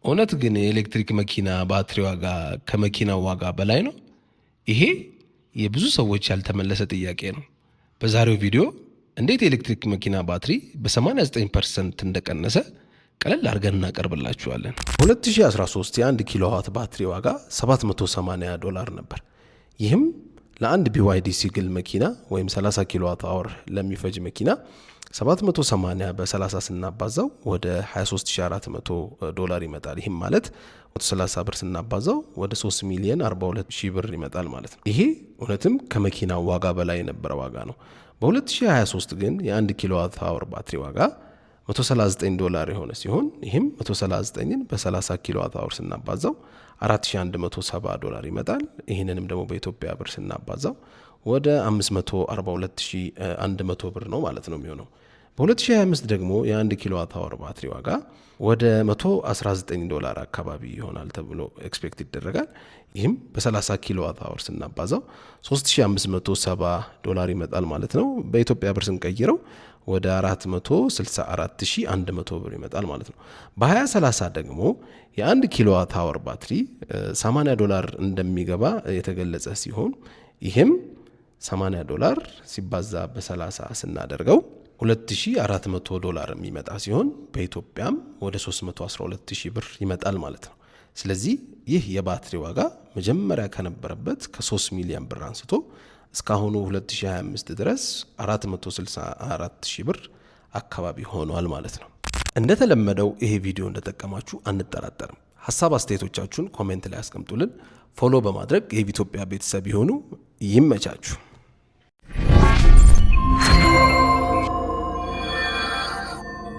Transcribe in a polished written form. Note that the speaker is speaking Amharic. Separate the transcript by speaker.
Speaker 1: እውነት ግን የኤሌክትሪክ መኪና ባትሪ ዋጋ ከመኪናው ዋጋ በላይ ነው? ይሄ የብዙ ሰዎች ያልተመለሰ ጥያቄ ነው። በዛሬው ቪዲዮ እንዴት የኤሌክትሪክ መኪና ባትሪ በ89% እንደቀነሰ ቀለል አድርገን እናቀርብላችኋለን። 2013 የ1 ኪሎዋት ባትሪ ዋጋ $780 ነበር። ይህም ለአንድ BYD ሲግል መኪና ወይም 30 ኪሎዋት አወር ለሚፈጅ መኪና 780 በ30 ስናባዛው ወደ $23400 ይመጣል። ይህም ማለት 130 ብር ስናባዛው ወደ 3,042,000 ብር ይመጣል ማለት ነው። ይሄ እውነትም ከመኪናው ዋጋ በላይ የነበረ ዋጋ ነው። በ2023 ግን የ1 ኪሎዋት አወር ባትሪ ዋጋ $139 የሆነ ሲሆን ይህም 139ን በ30 ኪሎዋት አወር ስናባዛው $4170 ይመጣል። ይህንንም ደግሞ በኢትዮጵያ ብር ስናባዛው ወደ 542,100 ብር ነው ማለት ነው የሚሆነው። በ2025 ደግሞ የ1 ኪሎዋት አወር ባትሪ ዋጋ ወደ $119 አካባቢ ይሆናል ተብሎ ኤክስፔክት ይደረጋል። ይህም በ30 ኪሎዋት አወር ስናባዛው $3570 ይመጣል ማለት ነው። በኢትዮጵያ ብር ስንቀይረው ወደ 464,100 ብር ይመጣል ማለት ነው። በ2030 ደግሞ የ1 ኪሎዋት አወር ባትሪ $80 እንደሚገባ የተገለጸ ሲሆን ይህም $80 ሲባዛ በ30 ስናደርገው $2,400 የሚመጣ ሲሆን በኢትዮጵያም ወደ 312,000 ብር ይመጣል ማለት ነው። ስለዚህ ይህ የባትሪ ዋጋ መጀመሪያ ከነበረበት ከ3 ሚሊዮን ብር አንስቶ እስካሁኑ 2025 ድረስ 464,000 ብር አካባቢ ሆኗል ማለት ነው። እንደተለመደው ይሄ ቪዲዮ እንደጠቀማችሁ አንጠራጠርም። ሐሳብ አስተያየቶቻችሁን ኮሜንት ላይ አስቀምጡልን። ፎሎ በማድረግ የኢትዮጵያ ቤተሰብ ይሁኑ። ይመቻችሁ።